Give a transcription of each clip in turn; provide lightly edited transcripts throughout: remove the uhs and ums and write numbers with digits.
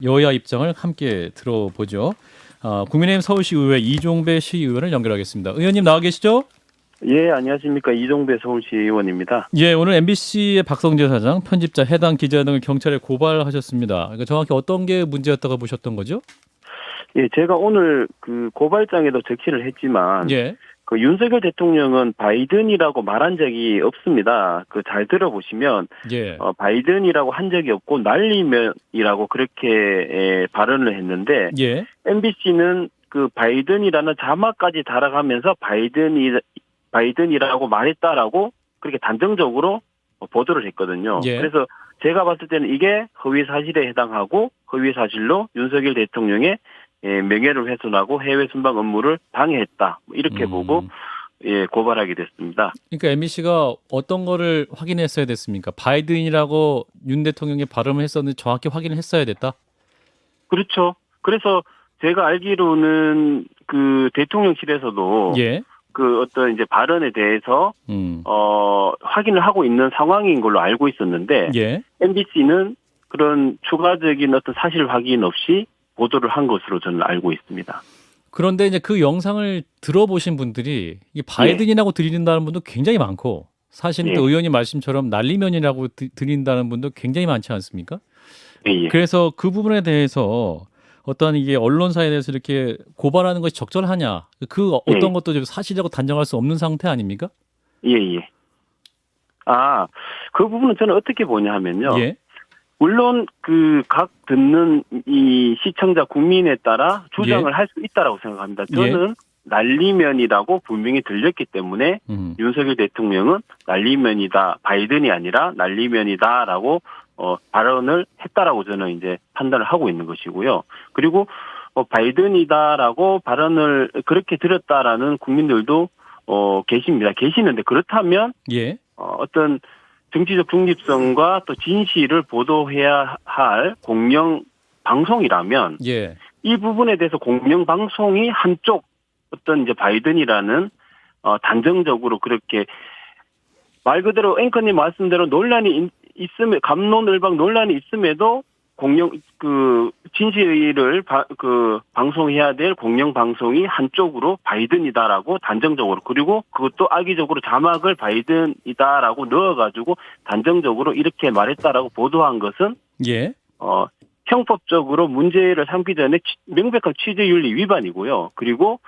여야 입장을 함께 들어보죠. 국민의힘 서울시 의회 이종배 시의원을 연결하겠습니다. 의원님 나와 계시죠? 예, 안녕하십니까. 이종배 서울시 의원입니다. 예, 오늘 MBC의 박성재 사장, 편집자, 해당 기자 등을 경찰에 고발하셨습니다. 그러니까 정확히 어떤 게 문제였다고 보셨던 거죠? 예, 제가 오늘 그 고발장에도 적시를 했지만, 예, 그 윤석열 대통령은 바이든이라고 말한 적이 없습니다. 그 잘 들어보시면, 예, 바이든이라고 한 적이 없고, 날리면이라고 그렇게 발언을 했는데, 예. MBC는 그 바이든이라는 자막까지 달아가면서 바이든이라고 말했다라고 그렇게 단정적으로 보도를 했거든요. 예. 그래서 제가 봤을 때는 이게 허위 사실에 해당하고 허위 사실로 윤석열 대통령의 명예를 훼손하고 해외 순방 업무를 방해했다. 이렇게 보고 고발하게 됐습니다. 그러니까 MBC가 어떤 거를 확인했어야 됐습니까? 바이든이라고 윤 대통령이 발음을 했었는데 정확히 확인을 했어야 됐다? 그렇죠. 그래서 제가 알기로는 그 대통령실에서도 예. 그 어떤 이제 발언에 대해서 확인을 하고 있는 상황인 걸로 알고 있었는데 예. MBC는 그런 추가적인 어떤 사실 확인 없이 보도를 한 것으로 저는 알고 있습니다. 그런데 이제 그 영상을 들어보신 분들이 이 바이든이라고 들린다는 분도 굉장히 많고 사실은 또 예. 의원님 말씀처럼 날리면이라고 들린다는 분도 굉장히 많지 않습니까? 예. 그래서 그 부분에 대해서 어떤 이게 언론사에 대해서 이렇게 고발하는 것이 적절하냐 그 어떤 것도 좀 사실이라고 단정할 수 없는 상태 아닙니까? 예. 그 부분은 저는 어떻게 보냐 하면요. 예. 물론 그 각 듣는 이 시청자 국민에 따라 주장을 할 수 있다라고 생각합니다. 저는 날리면이라고 분명히 들렸기 때문에 윤석열 대통령은 날리면이다, 바이든이 아니라 날리면이다라고 발언을 했다라고 저는 이제 판단을 하고 있는 것이고요. 그리고 바이든이다라고 발언을 그렇게 들었다라는 국민들도 계시는데 그렇다면 어떤 정치적 중립성과 또 진실을 보도해야 할 공영 방송이라면 이 부분에 대해서 공영 방송이 한쪽 어떤 이제 바이든이라는 단정적으로 그렇게 말 그대로 앵커님 말씀대로 논란이 있음에 갑론을박 논란이 있음에도 공영 그 진실을 방송해야 될 공영 방송이 한쪽으로 바이든이다라고 단정적으로 그리고 그것도 악의적으로 자막을 바이든이다라고 넣어가지고 단정적으로 이렇게 말했다라고 보도한 것은 형법적으로 문제를 삼기 전에 명백한 취재윤리 위반이고요. 그리고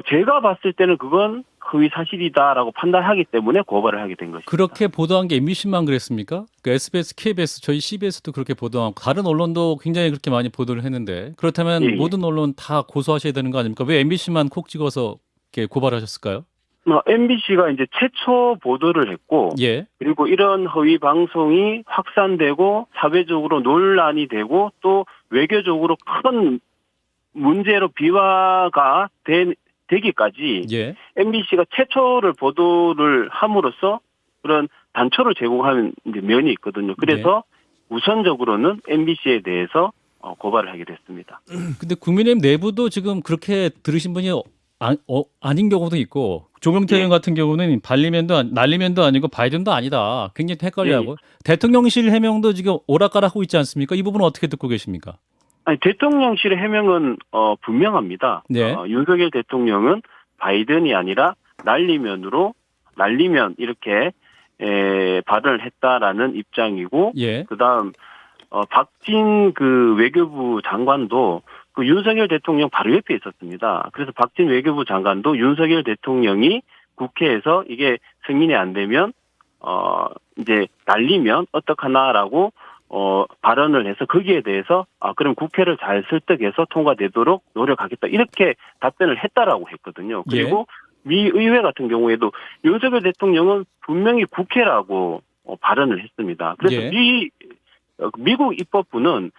제가 봤을 때는 그건 허위 사실이다라고 판단하기 때문에 고발을 하게 된 것입니다. 그렇게 보도한 게 MBC만 그랬습니까? 그 SBS, KBS, 저희 CBS도 그렇게 보도하고 다른 언론도 굉장히 그렇게 많이 보도를 했는데 그렇다면 모든 언론 다 고소하셔야 되는 거 아닙니까? 왜 MBC만 콕 찍어서 이렇게 고발하셨을까요? MBC가 이제 최초 보도를 했고 그리고 이런 허위 방송이 확산되고 사회적으로 논란이 되고 또 외교적으로 큰 문제로 비화가 되기까지 MBC가 최초를 보도를 함으로써 그런 단초를 제공하는 이제 면이 있거든요. 그래서 우선적으로는 MBC에 대해서 고발을 하게 됐습니다. 근데 국민의힘 내부도 지금 그렇게 들으신 분이 아닌 경우도 있고 조경태 의원 같은 경우는 날리면도 아니고 바이든도 아니다. 굉장히 헷갈려하고 대통령실 해명도 지금 오락가락하고 있지 않습니까? 이 부분은 어떻게 듣고 계십니까? 아니, 대통령실의 해명은 분명합니다. 윤석열 대통령은 바이든이 아니라 날리면 이렇게 발언을 했다라는 입장이고 그다음 박진 그 외교부 장관도 그 윤석열 대통령 바로 옆에 있었습니다. 그래서 박진 외교부 장관도 윤석열 대통령이 국회에서 이게 승인이 안 되면 이제 날리면 어떡하나라고 발언을 해서 거기에 대해서 그럼 국회를 잘 설득해서 통과되도록 노력하겠다 이렇게 답변을 했다라고 했거든요. 그리고 미 의회 같은 경우에도 윤석열 대통령은 분명히 국회라고 발언을 했습니다. 그래서 미국 입법부는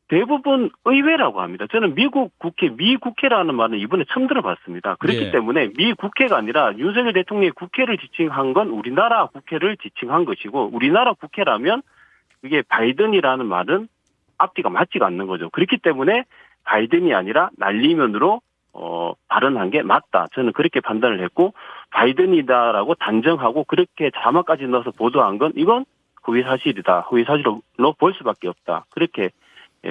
대부분 의회라고 합니다. 저는 미국 국회, 미 국회라는 말은 이번에 처음 들어봤습니다. 그렇기 때문에 미 국회가 아니라 윤석열 대통령의 국회를 지칭한 건 우리나라 국회를 지칭한 것이고 우리나라 국회라면 그게 바이든이라는 말은 앞뒤가 맞지가 않는 거죠. 그렇기 때문에 바이든이 아니라 날리면으로 발언한 게 맞다. 저는 그렇게 판단을 했고 바이든이다라고 단정하고 그렇게 자막까지 넣어서 보도한 건 이건 허위 사실이다. 허위 사실로 볼 수밖에 없다. 그렇게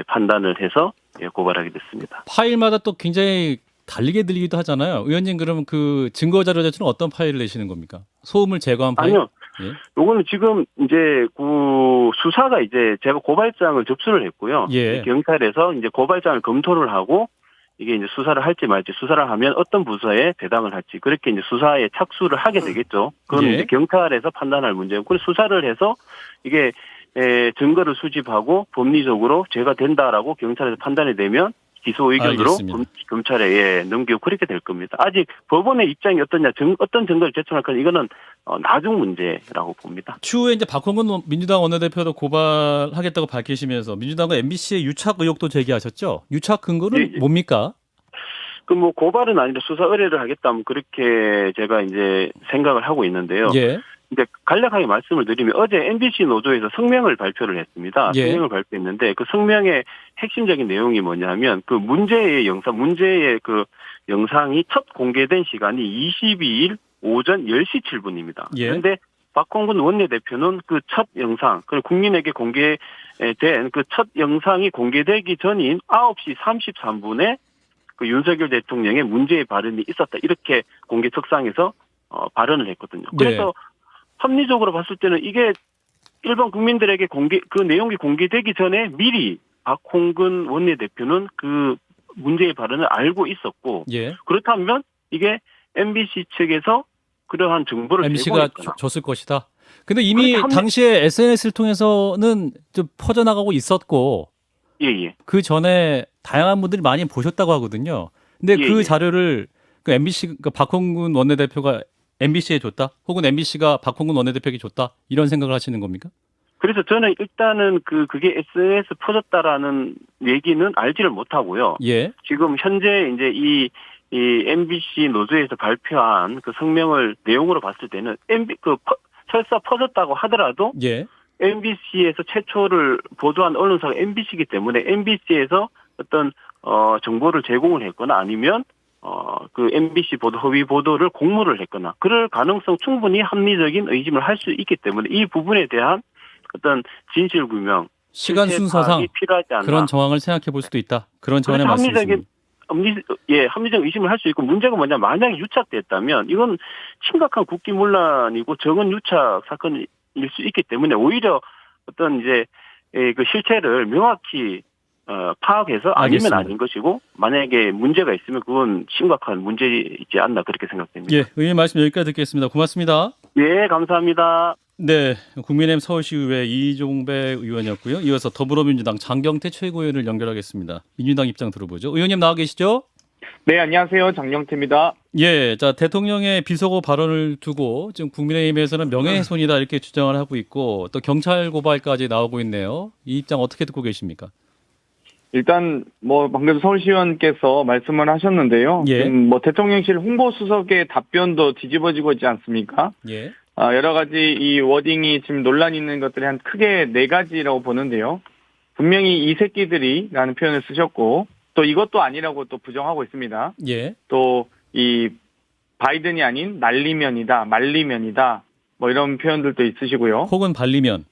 판단을 해서 고발하게 됐습니다. 파일마다 또 굉장히 다르게 들리기도 하잖아요. 의원님 그러면 그 증거 자료 자체는 어떤 파일을 내시는 겁니까? 소음을 제거한 파일? 아니요. 예. 요거는 지금 이제 그 수사가 이제 제가 고발장을 접수를 했고요. 예. 경찰에서 이제 고발장을 검토를 하고 이게 이제 수사를 할지 말지, 수사를 하면 어떤 부서에 배당을 할지, 그렇게 이제 수사에 착수를 하게 되겠죠. 그건 예. 이제 경찰에서 판단할 문제고, 그래서 수사를 해서 이게 증거를 수집하고 법리적으로 죄가 된다라고 경찰에서 판단이 되면 기소 의견으로 알겠습니다. 검찰에 넘기고 그렇게 될 겁니다. 아직 법원의 입장이 어떠냐, 어떤 증거를 제출할 건 이거는 나중 문제라고 봅니다. 추후에 이제 박홍근 민주당 원내대표도 고발하겠다고 밝히시면서 민주당과 MBC의 유착 의혹도 제기하셨죠? 유착 근거는 예. 뭡니까? 그 뭐 고발은 아니라 수사 의뢰를 하겠다면 그렇게 제가 이제 생각을 하고 있는데요. 예. 이제 간략하게 말씀을 드리면 어제 MBC 노조에서 성명을 발표를 했습니다. 예. 성명을 발표했는데 그 성명의 핵심적인 내용이 뭐냐면 그 문제의 영상이 첫 공개된 시간이 22일 오전 10시 7분입니다. 예. 그런데 박홍근 원내대표는 그 첫 영상, 그리고 국민에게 공개된 그 첫 영상이 공개되기 전인 9시 33분에 그 윤석열 대통령의 문제의 발언이 있었다, 이렇게 공개석상에서 발언을 했거든요. 그래서 합리적으로 봤을 때는 이게 일반 국민들에게 그 내용이 공개되기 전에 미리 박홍근 원내대표는 그 문제의 발언을 알고 있었고, 예. 그렇다면 이게 MBC 측에서 그러한 정보를 MBC가 제공했거나. 줬을 것이다. 근데 이미 그렇게 당시에 SNS를 통해서는 좀 퍼져나가고 있었고, 예. 그 전에 다양한 분들이 많이 보셨다고 하거든요. 근데 예, 그 예. 자료를 그 MBC, 그 박홍근 원내대표가 MBC에 줬다? 혹은 MBC가 박홍근 원내대표에게 줬다? 이런 생각을 하시는 겁니까? 그래서 저는 일단은 그게 SNS 퍼졌다라는 얘기는 알지를 못하고요. 예. 지금 현재 이제 이 MBC 노조에서 발표한 그 성명을 내용으로 봤을 때는 설사 퍼졌다고 하더라도 예. MBC에서 최초를 보도한 언론사가 MBC이기 때문에 MBC에서 어떤 정보를 제공을 했거나 아니면 그 MBC 보도 허위 보도를 공모를 했거나 그럴 가능성 충분히 합리적인 의심을 할 수 있기 때문에 이 부분에 대한 어떤 진실 규명, 시간 실체 순서상 파악이 필요하지 않나. 그런 정황을 생각해 볼 수도 있다. 그런 전의 말씀이십니다. 합리적 의심을 할 수 있고, 문제가 뭐냐, 만약에 유착됐다면 이건 심각한 국기문란이고 정은 유착 사건일 수 있기 때문에 오히려 어떤 이제 그 실체를 명확히 파악해서 아니면 알겠습니다. 아닌 것이고, 만약에 문제가 있으면 그건 심각한 문제이지 않나, 그렇게 생각됩니다. 예, 의원 말씀 여기까지 듣겠습니다. 고맙습니다. 예, 감사합니다. 네, 국민의힘 서울시의회 이종배 의원이었고요. 이어서 더불어민주당 장경태 최고위원을 연결하겠습니다. 민주당 입장 들어보죠. 의원님 나와 계시죠? 네, 안녕하세요. 장경태입니다. 예, 자, 대통령의 비속어 발언을 두고 지금 국민의힘에서는 명예훼손이다 이렇게 주장을 하고 있고 또 경찰 고발까지 나오고 있네요. 이 입장 어떻게 듣고 계십니까? 일단 방금 서울시의원께서 말씀을 하셨는데요. 예. 지금 대통령실 홍보수석의 답변도 뒤집어지고 있지 않습니까? 예. 여러 가지 이 워딩이 지금 논란이 있는 것들이 한 크게 4가지라고 보는데요. 분명히 이 새끼들이라는 표현을 쓰셨고, 또 이것도 아니라고 또 부정하고 있습니다. 예. 또 이 바이든이 아닌 날리면이다, 말리면이다, 이런 표현들도 있으시고요. 혹은 발리면.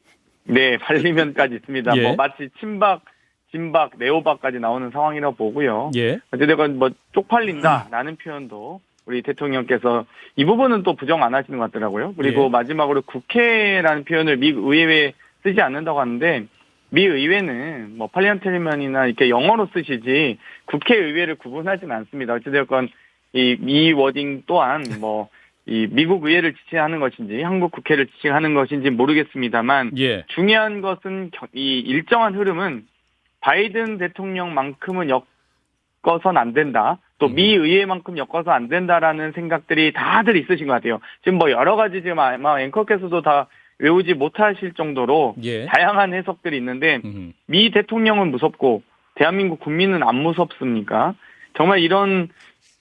네, 발리면까지 있습니다. 예. 마치 친박, 진박, 네오박까지 나오는 상황이라고 보고요. 예. 어쨌든 쪽팔린다라는 표현도 우리 대통령께서 이 부분은 또 부정 안 하시는 것 같더라고요. 그리고 예. 마지막으로 국회라는 표현을 미 의회에 쓰지 않는다고 하는데, 미 의회는 팔리언테리맨이나 이렇게 영어로 쓰시지 국회의회를 구분하지는 않습니다. 어찌되었건 이 워딩 또한 이 미국 의회를 지칭하는 것인지 한국 국회를 지칭하는 것인지 모르겠습니다만, 예. 중요한 것은 이 일정한 흐름은 바이든 대통령만큼은 엮어선 안 된다. 또 미 의회만큼 엮어서 안 된다라는 생각들이 다들 있으신 것 같아요. 지금 여러 가지 지금 아마 앵커께서도 다 외우지 못하실 정도로 예. 다양한 해석들이 있는데, 미 대통령은 무섭고 대한민국 국민은 안 무섭습니까? 정말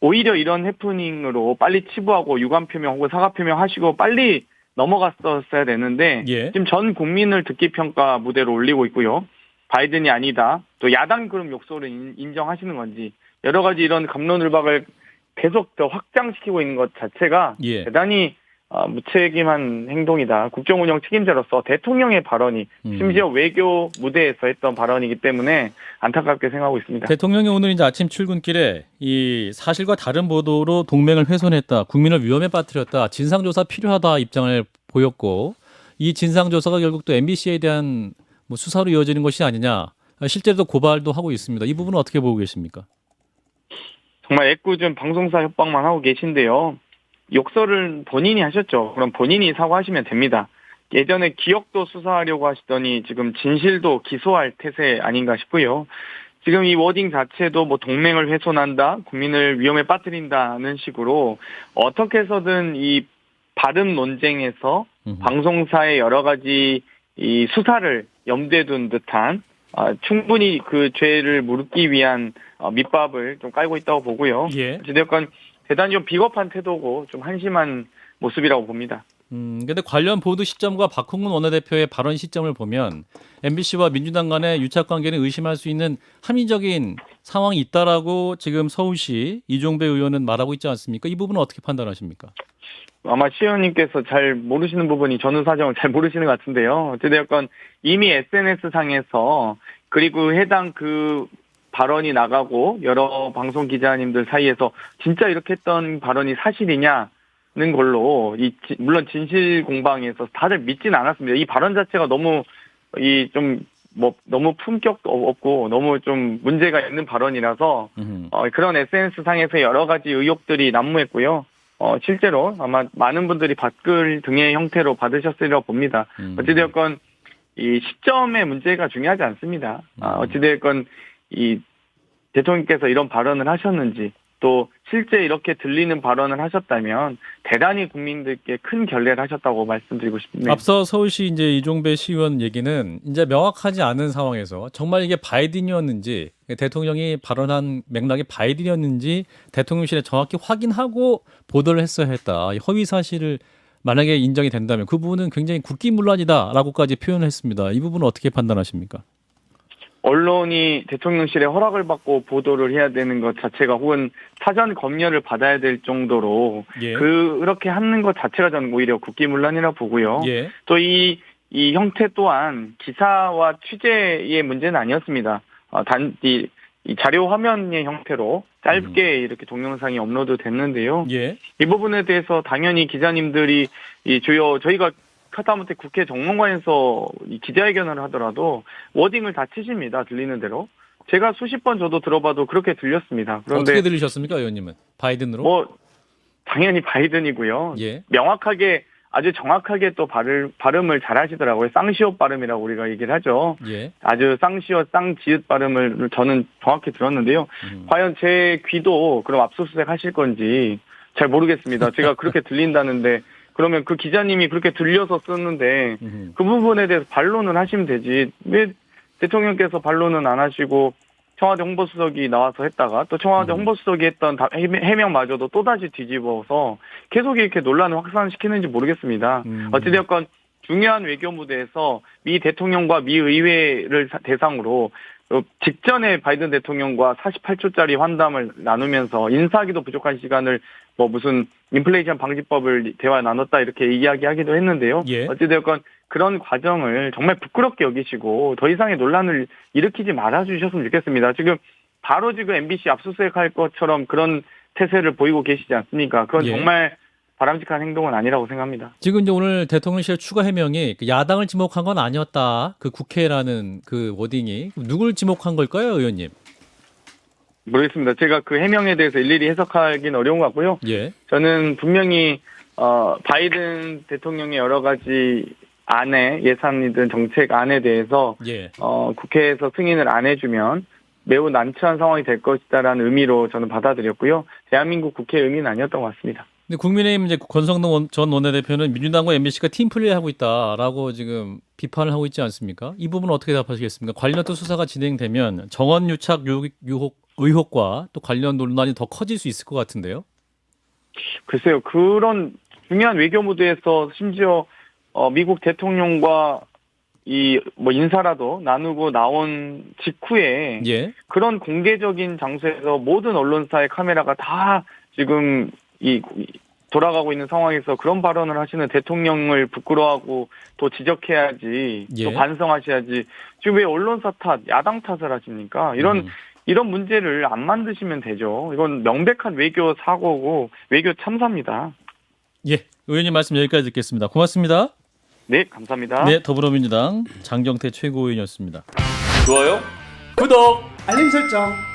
오히려 이런 해프닝으로 빨리 치부하고 유감 표명 혹은 사과 표명하시고 빨리 넘어갔었어야 되는데, 예. 지금 전 국민을 듣기 평가 무대로 올리고 있고요. 바이든이 아니다. 또 야당 그럼 욕설을 인정하시는 건지, 여러 가지 이런 갑론을박을 계속 더 확장시키고 있는 것 자체가 예. 대단히 무책임한 행동이다. 국정운영 책임자로서 대통령의 발언이 심지어 외교 무대에서 했던 발언이기 때문에 안타깝게 생각하고 있습니다. 대통령이 오늘 이제 아침 출근길에 이 사실과 다른 보도로 동맹을 훼손했다, 국민을 위험에 빠뜨렸다, 진상조사 필요하다 입장을 보였고, 이 진상조사가 결국 또 MBC에 대한 뭐 수사로 이어지는 것이 아니냐, 실제로 고발도 하고 있습니다. 이 부분은 어떻게 보고 계십니까? 정말 애꿎은 방송사 협박만 하고 계신데요. 욕설을 본인이 하셨죠. 그럼 본인이 사과하시면 됩니다. 예전에 기억도 수사하려고 하시더니 지금 진실도 기소할 태세 아닌가 싶고요. 지금 이 워딩 자체도 뭐 동맹을 훼손한다, 국민을 위험에 빠뜨린다는 식으로 어떻게 해서든 이 발음 논쟁에서 방송사의 여러 가지 이 수사를 염두에 둔 듯한 충분히 그 죄를 물기 위한 밑밥을 좀 깔고 있다고 보고요. 예. 어찌됐건 대단히 좀 비겁한 태도고 좀 한심한 모습이라고 봅니다. 근데 관련 보도 시점과 박홍근 원내대표의 발언 시점을 보면 MBC와 민주당 간의 유착 관계는 의심할 수 있는 합리적인 상황이 있다라고 지금 서울시 이종배 의원은 말하고 있지 않습니까? 이 부분은 어떻게 판단하십니까? 아마 시 의원님께서 잘 모르시는 부분이 전후 사정을 잘 모르시는 것 같은데요. 어찌됐건 이미 SNS상에서 그리고 해당 그 발언이 나가고 여러 방송 기자님들 사이에서 진짜 이렇게 했던 발언이 사실이냐는 걸로 물론 진실 공방에서 다들 믿지는 않았습니다. 이 발언 자체가 너무 너무 품격도 없고 너무 좀 문제가 있는 발언이라서 그런 SNS 상에서 여러 가지 의혹들이 난무했고요. 실제로 아마 많은 분들이 댓글 등의 형태로 받으셨으리라고 봅니다. 어찌되었건 이 시점의 문제가 중요하지 않습니다. 어찌되었건 이 대통령께서 이런 발언을 하셨는지 또 실제 이렇게 들리는 발언을 하셨다면 대단히 국민들께 큰 결례를 하셨다고 말씀드리고 싶네요. 앞서 서울시 이제 이종배 시의원 얘기는 이제 명확하지 않은 상황에서 정말 이게 바이든이었는지 대통령이 발언한 맥락이 바이든이었는지 대통령실에 정확히 확인하고 보도를 했어야 했다. 이 허위 사실을 만약에 인정이 된다면 그 부분은 굉장히 국기문란이다라고까지 표현을 했습니다. 이 부분은 어떻게 판단하십니까? 언론이 대통령실에 허락을 받고 보도를 해야 되는 것 자체가 혹은 사전 검열을 받아야 될 정도로 예. 그렇게 하는 것 자체가 저는 오히려 국기문란이라고 보고요. 예. 또 이 형태 또한 기사와 취재의 문제는 아니었습니다. 단지 이 자료 화면의 형태로 짧게 이렇게 동영상이 업로드 됐는데요. 예. 이 부분에 대해서 당연히 기자님들이 저희가 하다못해 국회 정론관에서 기자회견을 하더라도 워딩을 다 치십니다. 들리는 대로. 제가 수십 번 저도 들어봐도 그렇게 들렸습니다. 그런데 어떻게 들리셨습니까, 의원님은? 바이든으로? 뭐 당연히 바이든이고요. 예. 명확하게 아주 정확하게 또 발음을 잘 하시더라고요. 쌍시옷 발음이라고 우리가 얘기를 하죠. 예. 아주 쌍시옷 쌍지읒 발음을 저는 정확히 들었는데요. 과연 제 귀도 그럼 압수수색 하실 건지 잘 모르겠습니다. 제가 그렇게 들린다는데 그러면 그 기자님이 그렇게 들려서 쓰는데 그 부분에 대해서 반론을 하시면 되지. 왜 대통령께서 반론은 안 하시고 청와대 홍보수석이 나와서 했다가 또 청와대 홍보수석이 했던 해명마저도 또다시 뒤집어서 계속 이렇게 논란을 확산시키는지 모르겠습니다. 어찌되었건 중요한 외교 무대에서 미 대통령과 미 의회를 대상으로 직전에 바이든 대통령과 48초짜리 환담을 나누면서 인사하기도 부족한 시간을 무슨 인플레이션 방지법을 대화 나눴다 이렇게 이야기하기도 했는데요. 예. 어찌되었건 그런 과정을 정말 부끄럽게 여기시고 더 이상의 논란을 일으키지 말아주셨으면 좋겠습니다. 바로 지금 MBC 압수수색할 것처럼 그런 태세를 보이고 계시지 않습니까? 그건 예. 정말 바람직한 행동은 아니라고 생각합니다. 지금 이제 오늘 대통령실 추가 해명이 야당을 지목한 건 아니었다. 그 국회라는 그 워딩이 누굴 지목한 걸까요, 의원님? 모르겠습니다. 제가 그 해명에 대해서 일일이 해석하기는 어려운 것 같고요. 예. 저는 분명히 바이든 대통령의 여러 가지 안에 예산이든 정책 안에 대해서 예. 국회에서 승인을 안 해주면 매우 난처한 상황이 될 것이다라는 의미로 저는 받아들였고요. 대한민국 국회의 의미는 아니었던 것 같습니다. 근데 국민의힘 이제 권성동 전 원내대표는 민주당과 MBC가 팀플레이하고 있다라고 지금 비판을 하고 있지 않습니까? 이 부분은 어떻게 답하시겠습니까? 관련 또 수사가 진행되면 정원 유착 의혹과 또 관련 논란이 더 커질 수 있을 것 같은데요. 글쎄요. 그런 중요한 외교 무대에서 심지어 미국 대통령과 인사라도 나누고 나온 직후에 예. 그런 공개적인 장소에서 모든 언론사의 카메라가 다 지금 돌아가고 있는 상황에서 그런 발언을 하시는 대통령을 부끄러워하고 또 지적해야지, 예. 또 반성하셔야지. 지금 왜 언론사 탓, 야당 탓을 하십니까? 이런 문제를 안 만드시면 되죠. 이건 명백한 외교 사고고 외교 참사입니다. 예, 의원님 말씀 여기까지 듣겠습니다. 고맙습니다. 네, 감사합니다. 네, 더불어민주당 장경태 최고위원이었습니다. 좋아요, 구독, 알림 설정.